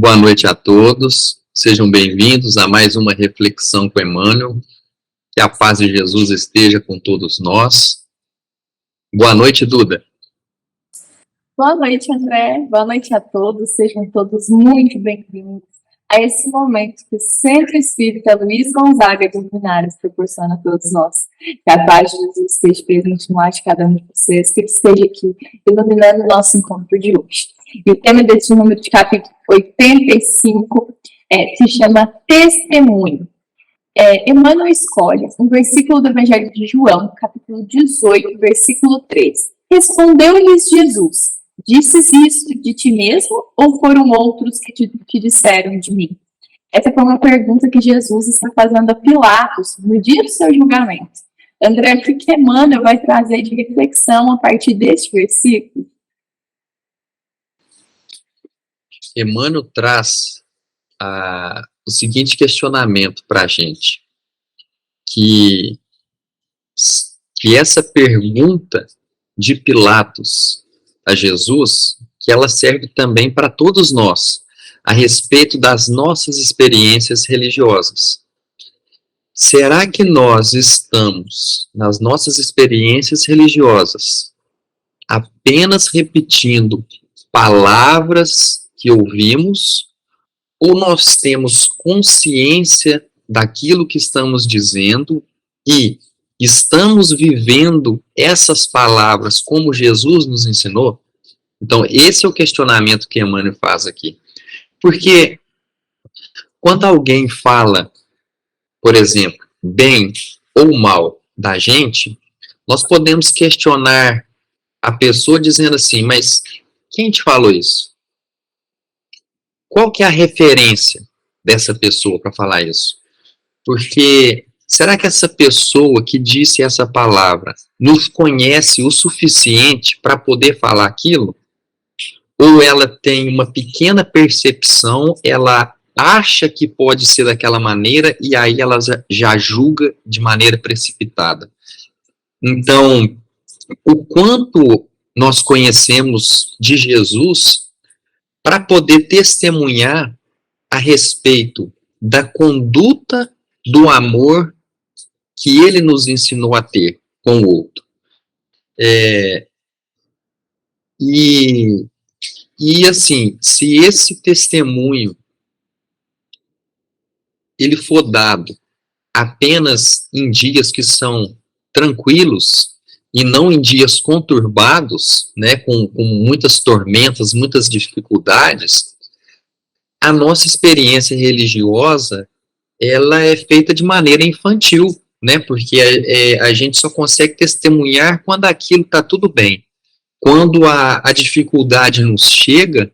Boa noite a todos, sejam bem-vindos a mais uma reflexão com Emmanuel. Que a paz de Jesus esteja com todos nós. Boa noite, Duda. Boa noite, André. Boa noite a todos. Sejam todos muito bem-vindos a esse momento que o Centro Espírita Luiz Gonzaga de Linares proporciona a todos nós. Que a paz de Jesus esteja presente no lar de cada um de vocês, que ele esteja aqui iluminando o nosso encontro de hoje. E o tema desse número de capítulo 85 se chama Testemunho. Emmanuel escolhe um versículo do Evangelho de João, capítulo 18, versículo 3. Respondeu-lhes Jesus: Disses isso de ti mesmo ou foram outros que disseram de mim? Essa foi uma pergunta que Jesus está fazendo a Pilatos no dia do seu julgamento. André, o que Emmanuel vai trazer de reflexão a partir deste versículo? Emmanuel traz o seguinte questionamento para a gente, que essa pergunta de Pilatos a Jesus, que ela serve também para todos nós, a respeito das nossas experiências religiosas. Será que nós estamos, nas nossas experiências religiosas, apenas repetindo palavras que ouvimos, ou nós temos consciência daquilo que estamos dizendo e estamos vivendo essas palavras como Jesus nos ensinou? Então, esse é o questionamento que Emmanuel faz aqui. Porque quando alguém fala, por exemplo, bem ou mal da gente, nós podemos questionar a pessoa dizendo assim, mas quem te falou isso? Qual que é a referência dessa pessoa para falar isso? Porque será que essa pessoa que disse essa palavra nos conhece o suficiente para poder falar aquilo? Ou ela tem uma pequena percepção, ela acha que pode ser daquela maneira e aí ela já julga de maneira precipitada? Então, o quanto nós conhecemos de Jesus para poder testemunhar a respeito da conduta do amor que ele nos ensinou a ter com o outro. E assim, se esse testemunho ele for dado apenas em dias que são tranquilos e não em dias conturbados, né, com muitas tormentas, muitas dificuldades, a nossa experiência religiosa ela é feita de maneira infantil, né, porque a gente só consegue testemunhar quando aquilo está tudo bem. Quando a dificuldade nos chega,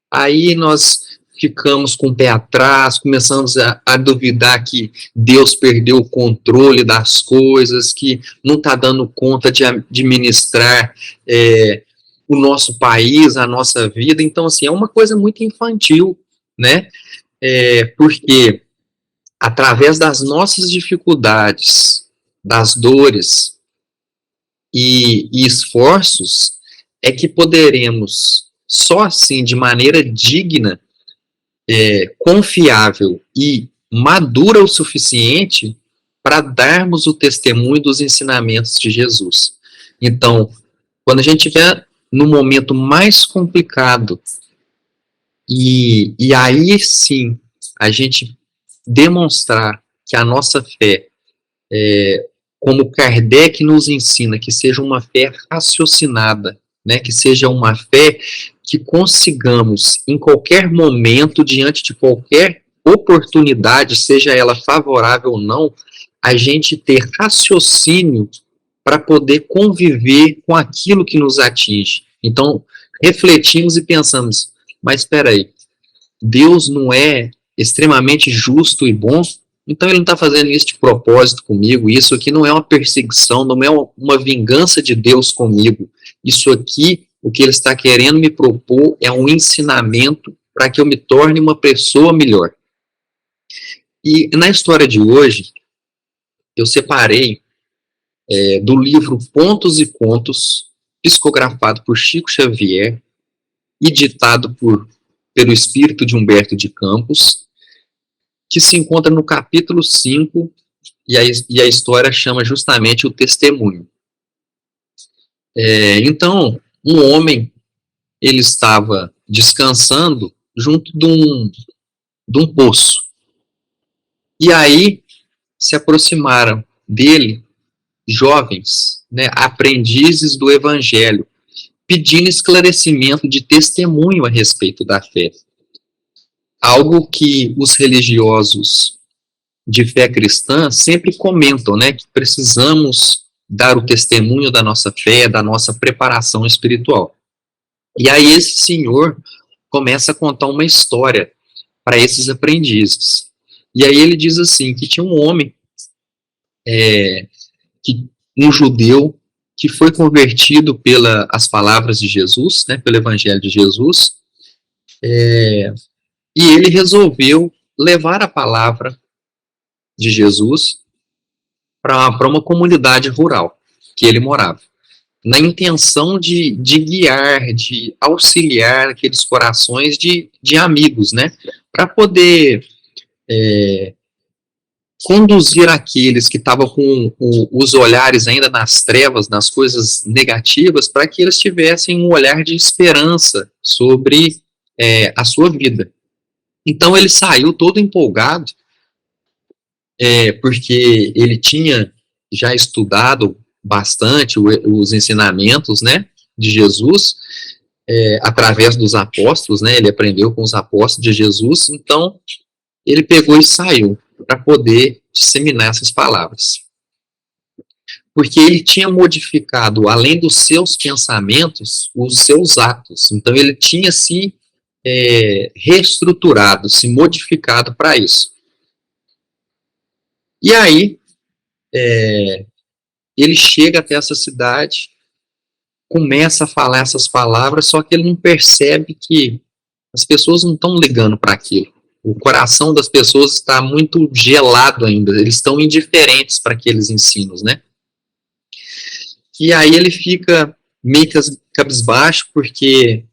aí nós ficamos com o pé atrás, começamos a duvidar que Deus perdeu o controle das coisas, que não está dando conta de administrar o nosso país, a nossa vida. Então, assim, é uma coisa muito infantil, né? Porque através das nossas dificuldades, das dores e esforços, é que poderemos, só assim, de maneira digna, confiável e madura o suficiente para darmos o testemunho dos ensinamentos de Jesus. Então, quando a gente estiver no momento mais complicado, e aí sim a gente demonstrar que a nossa fé, como Kardec nos ensina, que seja uma fé raciocinada, né, que seja uma fé que consigamos, em qualquer momento, diante de qualquer oportunidade, seja ela favorável ou não, a gente ter raciocínio para poder conviver com aquilo que nos atinge. Então, refletimos e pensamos, mas espera aí, Deus não é extremamente justo e bom? Então ele não está fazendo isso de propósito comigo, isso aqui não é uma perseguição, não é uma vingança de Deus comigo. Isso aqui, o que ele está querendo me propor é um ensinamento para que eu me torne uma pessoa melhor. E na história de hoje, eu separei do livro Pontos e Contos, psicografado por Chico Xavier e ditado por pelo espírito de Humberto de Campos, que se encontra no capítulo 5, e a história chama justamente o testemunho. Então, um homem, ele estava descansando junto de um poço. E aí se aproximaram dele jovens, né, aprendizes do evangelho, pedindo esclarecimento de testemunho a respeito da fé. Algo que os religiosos de fé cristã sempre comentam, né, que precisamos dar o testemunho da nossa fé, da nossa preparação espiritual. E aí esse senhor começa a contar uma história para esses aprendizes. E aí ele diz assim, que tinha um homem, um judeu, que foi convertido pelas palavras de Jesus, né, pelo evangelho de Jesus, e ele resolveu levar a palavra de Jesus para uma comunidade rural que ele morava, na intenção de guiar, de auxiliar aqueles corações de amigos, né, para poder conduzir aqueles que estavam com os olhares ainda nas trevas, nas coisas negativas, para que eles tivessem um olhar de esperança sobre a sua vida. Então ele saiu todo empolgado, porque ele tinha já estudado bastante os ensinamentos, né, de Jesus, através dos apóstolos, né, ele aprendeu com os apóstolos de Jesus, então ele pegou e saiu para poder disseminar essas palavras. Porque ele tinha modificado, além dos seus pensamentos, os seus atos. Então ele tinha se reestruturado, se modificado para isso. E aí, ele chega até essa cidade, começa a falar essas palavras, só que ele não percebe que as pessoas não estão ligando para aquilo. O coração das pessoas está muito gelado ainda, eles estão indiferentes para aqueles ensinos, né? E aí ele fica meio cabisbaixo, porque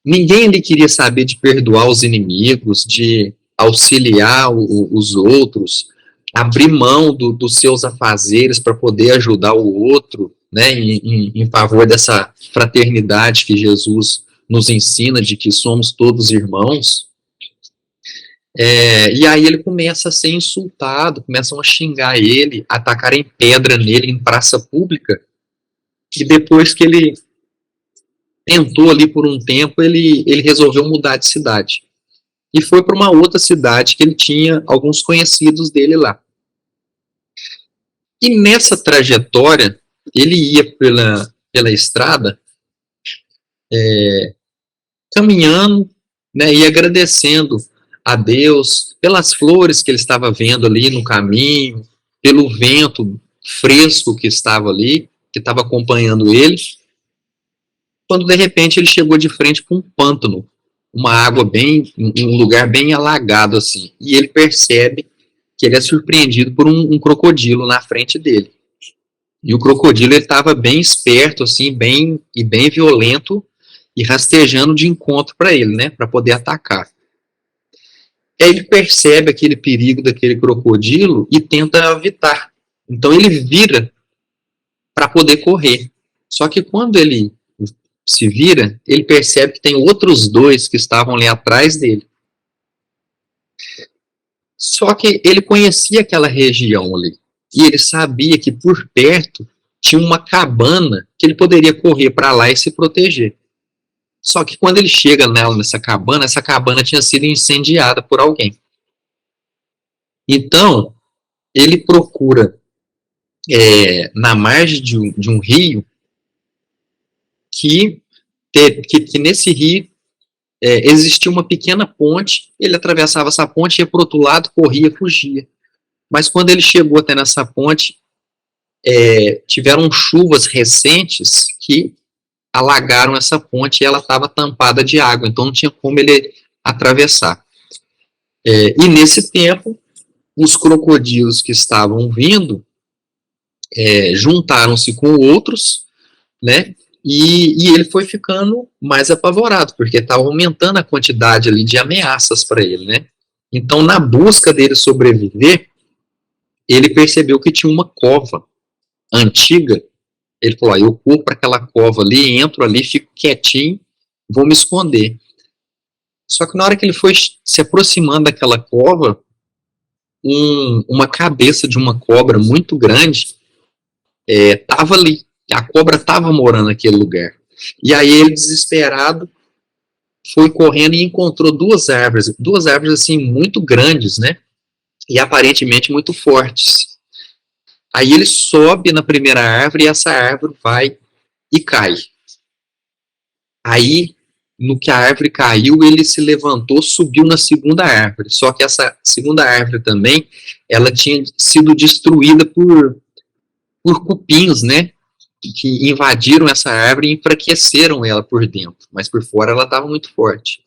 ninguém ali queria saber de perdoar os inimigos, de auxiliar os outros, abrir mão dos seus afazeres para poder ajudar o outro, né, em favor dessa fraternidade que Jesus nos ensina, de que somos todos irmãos. E aí ele começa a ser insultado, começam a xingar ele, atacarem pedra nele em praça pública, e depois que ele tentou ali por um tempo, ele resolveu mudar de cidade. E foi para uma outra cidade que ele tinha alguns conhecidos dele lá. E nessa trajetória, ele ia pela estrada, caminhando, né, e agradecendo a Deus pelas flores que ele estava vendo ali no caminho, pelo vento fresco que estava ali, que estava acompanhando ele, quando de repente ele chegou de frente com um pântano, uma água um lugar bem alagado assim, e ele percebe que ele é surpreendido por um crocodilo na frente dele. E o crocodilo estava bem esperto, assim, bem violento, e rastejando de encontro para ele, né, para poder atacar. Aí ele percebe aquele perigo daquele crocodilo e tenta evitar. Então ele vira para poder correr. Só que quando ele se vira, ele percebe que tem outros dois que estavam ali atrás dele. Só que ele conhecia aquela região ali. E ele sabia que por perto tinha uma cabana que ele poderia correr para lá e se proteger. Só que quando ele chega nessa cabana tinha sido incendiada por alguém. Então, ele procura na margem de um rio que nesse rio existia uma pequena ponte, ele atravessava essa ponte, ia para o outro lado, corria, fugia. Mas quando ele chegou até nessa ponte, tiveram chuvas recentes que alagaram essa ponte e ela estava tampada de água, então não tinha como ele atravessar. E nesse tempo, os crocodilos que estavam vindo juntaram-se com outros, né, E ele foi ficando mais apavorado, porque estava aumentando a quantidade ali de ameaças para ele, né? Então, na busca dele sobreviver, ele percebeu que tinha uma cova antiga. Ele falou, eu corro para aquela cova ali, entro ali, fico quietinho, vou me esconder. Só que na hora que ele foi se aproximando daquela cova, uma cabeça de uma cobra muito grande estava ali. A cobra estava morando naquele lugar. E aí ele, desesperado, foi correndo e encontrou duas árvores assim muito grandes, né? E aparentemente muito fortes. Aí ele sobe na primeira árvore e essa árvore vai e cai. Aí, no que a árvore caiu, ele se levantou, subiu na segunda árvore. Só que essa segunda árvore também, ela tinha sido destruída por cupins, né? Que invadiram essa árvore e enfraqueceram ela por dentro. Mas por fora ela estava muito forte.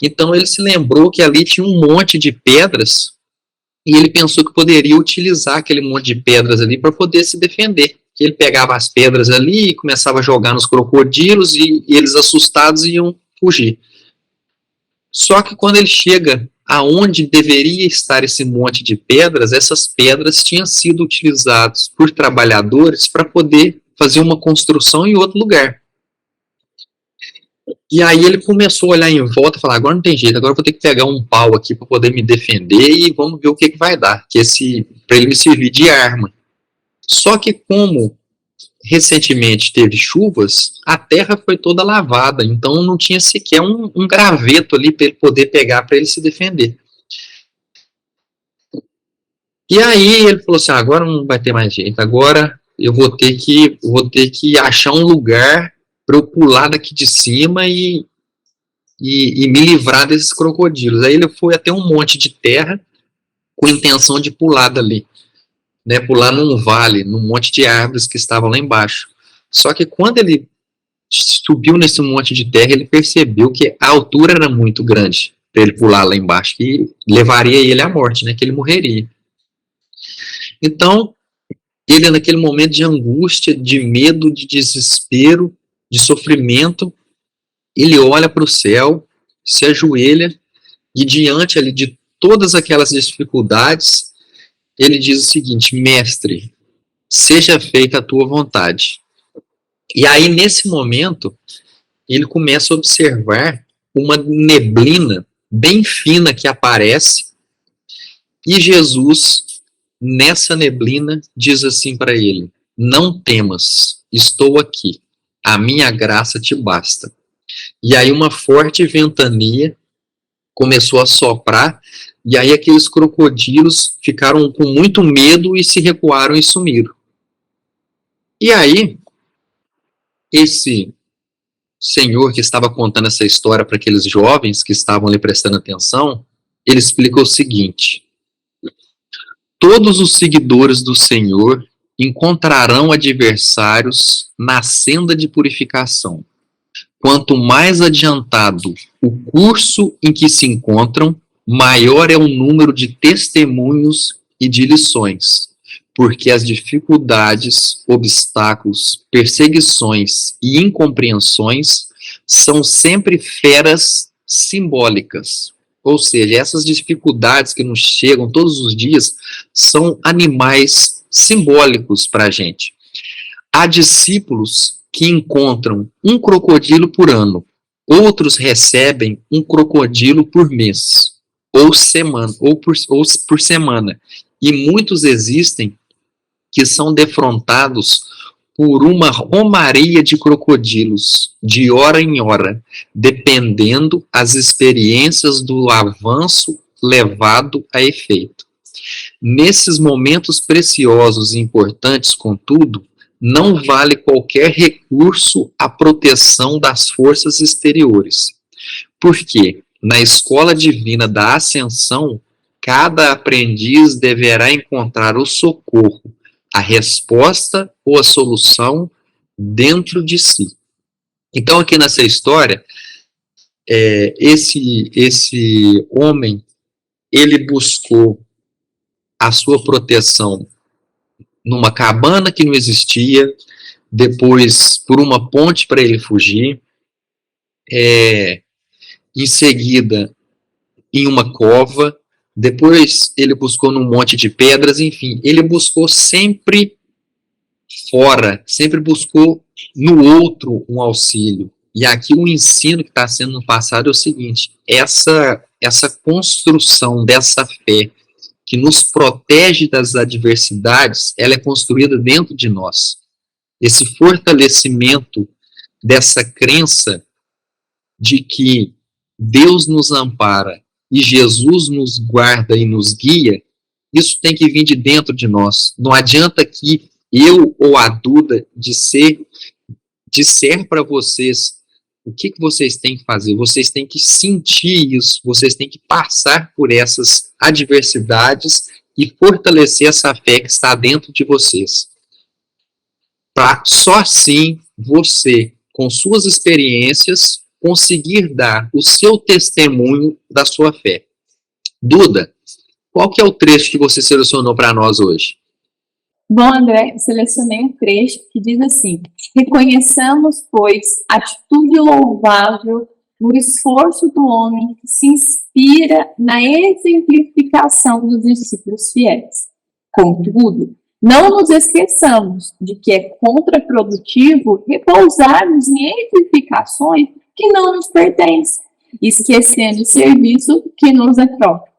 Então ele se lembrou que ali tinha um monte de pedras e ele pensou que poderia utilizar aquele monte de pedras ali para poder se defender. Que ele pegava as pedras ali e começava a jogar nos crocodilos e eles, assustados, iam fugir. Só que quando ele chega aonde deveria estar esse monte de pedras, essas pedras tinham sido utilizadas por trabalhadores para poder fazer uma construção em outro lugar. E aí ele começou a olhar em volta e falar, agora não tem jeito, agora eu vou ter que pegar um pau aqui para poder me defender e vamos ver o que vai dar, para ele me servir de arma. Só que como recentemente teve chuvas, a terra foi toda lavada, então não tinha sequer um graveto ali para ele poder pegar para ele se defender. E aí ele falou assim, agora não vai ter mais jeito, agora eu vou ter que achar um lugar para eu pular daqui de cima e me livrar desses crocodilos. Aí ele foi até um monte de terra com a intenção de pular dali, né, pular num vale, num monte de árvores que estavam lá embaixo. Só que quando ele subiu nesse monte de terra, ele percebeu que a altura era muito grande para ele pular lá embaixo, que levaria ele à morte, né, que ele morreria. Então, ele naquele momento de angústia, de medo, de desespero, de sofrimento, ele olha para o céu, se ajoelha e diante ali de todas aquelas dificuldades, ele diz o seguinte, mestre, seja feita a tua vontade. E aí, nesse momento, ele começa a observar uma neblina bem fina que aparece e Jesus, nessa neblina, diz assim para ele, não temas, estou aqui, a minha graça te basta. E aí uma forte ventania começou a soprar, e aí aqueles crocodilos ficaram com muito medo e se recuaram e sumiram. E aí, esse senhor que estava contando essa história para aqueles jovens que estavam ali prestando atenção, ele explica o seguinte, todos os seguidores do Senhor encontrarão adversários na senda de purificação. Quanto mais adiantado o curso em que se encontram, maior é o número de testemunhos e de lições, porque as dificuldades, obstáculos, perseguições e incompreensões são sempre feras simbólicas. Ou seja, essas dificuldades que nos chegam todos os dias são animais simbólicos para a gente. Há discípulos que encontram um crocodilo por ano, outros recebem um crocodilo por mês, ou por semana, e muitos existem que são defrontados por uma romaria de crocodilos, de hora em hora, dependendo as experiências do avanço levado a efeito. Nesses momentos preciosos e importantes, contudo, não vale qualquer recurso à proteção das forças exteriores. Porque, na escola divina da ascensão, cada aprendiz deverá encontrar o socorro, a resposta ou a solução dentro de si. Então, aqui nessa história, esse homem, ele buscou a sua proteção numa cabana que não existia, depois por uma ponte para ele fugir, em seguida em uma cova, depois ele buscou num monte de pedras, enfim, ele buscou sempre fora, sempre buscou no outro um auxílio. E aqui o ensino que está sendo passado é o seguinte: essa construção dessa fé que nos protege das adversidades, ela é construída dentro de nós. Esse fortalecimento dessa crença de que Deus nos ampara e Jesus nos guarda e nos guia, isso tem que vir de dentro de nós. Não adianta que eu ou a Duda disser para vocês o que vocês têm que fazer. Vocês têm que sentir isso, vocês têm que passar por essas adversidades e fortalecer essa fé que está dentro de vocês. Para só assim você, com suas experiências, conseguir dar o seu testemunho da sua fé. Duda, qual que é o trecho que você selecionou para nós hoje? Bom, André, selecionei um trecho que diz assim: reconheçamos, pois, a atitude louvável no esforço do homem que se inspira na exemplificação dos discípulos fiéis. Contudo, não nos esqueçamos de que é contraprodutivo repousarmos em edificações que não nos pertencem, esquecendo o serviço que nos é próprio.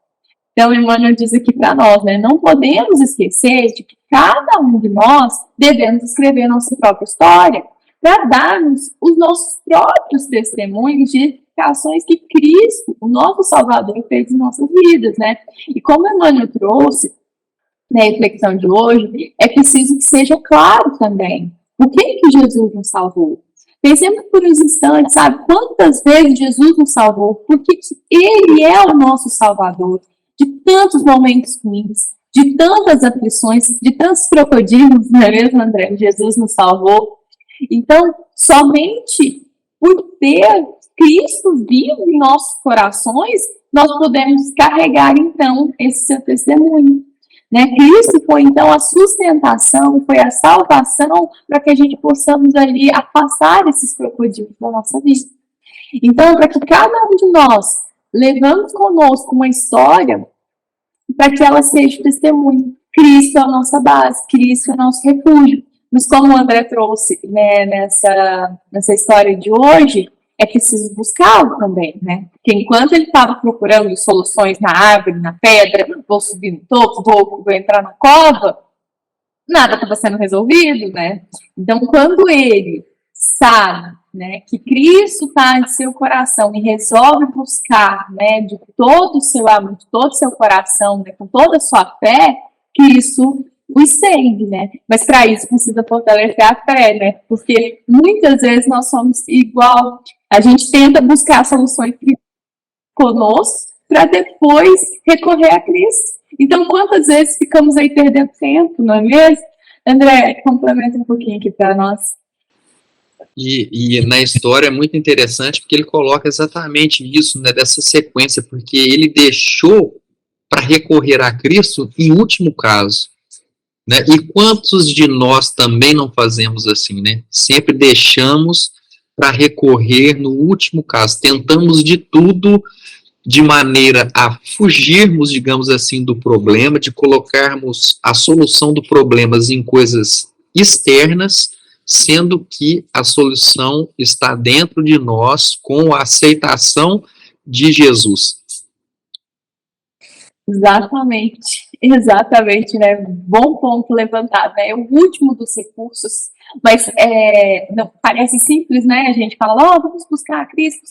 Então, Emmanuel diz aqui para nós, né? Não podemos esquecer de que cada um de nós devemos escrever nossa própria história para darmos os nossos próprios testemunhos de edificações que Cristo, o nosso Salvador, fez em nossas vidas, né? E como Emmanuel trouxe na reflexão de hoje, é preciso que seja claro também o que Jesus nos salvou. Pensemos por uns instantes, sabe? Quantas vezes Jesus nos salvou? Porque Ele é o nosso Salvador. De tantos momentos ruins, de tantas aflições, de tantos crocodilos, não é mesmo, André? Jesus nos salvou. Então, somente por ter Cristo vivo em nossos corações, nós podemos carregar, então, esse seu testemunho. Né? Cristo foi, então, a sustentação, foi a salvação para que a gente possamos ali afastar esses crocodilos da nossa vida. Então, para que cada um de nós levamos conosco uma história para que ela seja testemunho. Cristo é a nossa base, Cristo é o nosso refúgio. Mas como o André trouxe, né, nessa história de hoje, é preciso buscá-lo também, né? Porque enquanto ele estava procurando soluções na árvore, na pedra, vou subir no topo, vou entrar na cova, nada estava sendo resolvido, né? Então, quando ele sabe, né, que Cristo está em seu coração e resolve buscar, né, de todo o seu amor, de todo o seu coração, né, com toda a sua fé, que isso o estende, né? Mas para isso precisa fortalecer a fé, né? Porque muitas vezes nós somos igual, a gente tenta buscar soluções conosco para depois recorrer a Cristo. Então, quantas vezes ficamos aí perdendo tempo, não é mesmo? André, complementa um pouquinho aqui para nós. E na história é muito interessante porque ele coloca exatamente isso, né, dessa sequência, porque ele deixou para recorrer a Cristo em último caso, né? E quantos de nós também não fazemos assim, né? Sempre deixamos para recorrer no último caso, tentamos de tudo de maneira a fugirmos, digamos assim, do problema, de colocarmos a solução do problema em coisas externas, sendo que a solução está dentro de nós com a aceitação de Jesus. Exatamente, né? Bom ponto levantado, né? É o último dos recursos, mas não, parece simples, né? A gente fala, vamos buscar Cristo,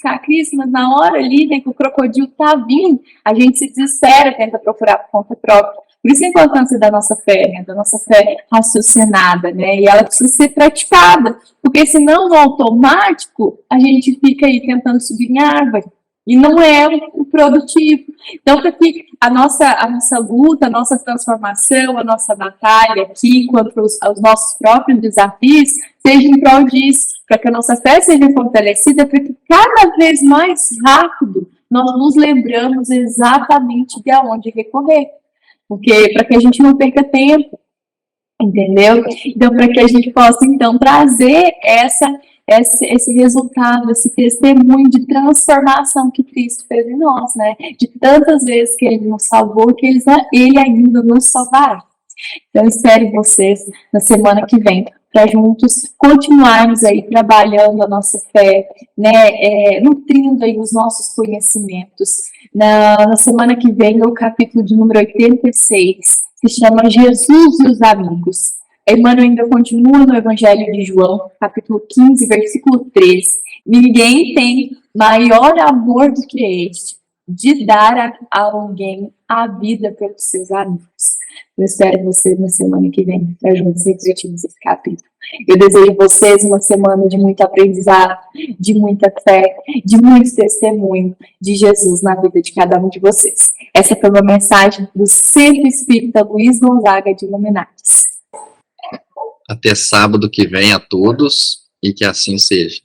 mas na hora ali, né, que o crocodilo tá vindo, a gente se desespera, tenta procurar por conta própria. Por isso a importância da nossa fé, né? Da nossa fé raciocinada, né? E ela precisa ser praticada, porque senão no automático a gente fica aí tentando subir em árvore. E não é o produtivo. Então, para que a nossa luta, a nossa transformação, a nossa batalha aqui contra os nossos próprios desafios seja em prol disso, para que a nossa fé seja fortalecida, para que cada vez mais rápido nós nos lembramos exatamente de aonde recorrer. Porque para que a gente não perca tempo. Entendeu? Então, para que a gente possa, então, trazer esse resultado, esse testemunho de transformação que Cristo fez em nós, né? De tantas vezes que Ele nos salvou, que Ele ainda nos salvará. Então, espero vocês na semana que vem, para juntos continuarmos aí trabalhando a nossa fé, né, nutrindo aí os nossos conhecimentos. Na semana que vem, o capítulo de número 86, que chama Jesus e os Amigos. Emmanuel ainda continua no Evangelho de João, capítulo 15, versículo 13. Ninguém tem maior amor do que este, de dar a alguém a vida pelos seus amigos. Eu espero vocês na semana que vem, para juntos refletirmos esse capítulo. Eu desejo a vocês uma semana de muito aprendizado, de muita fé, de muito testemunho de Jesus na vida de cada um de vocês. Essa foi uma mensagem do Centro Espírita Luiz Gonzaga de Luminares. Até sábado que vem a todos, e que assim seja.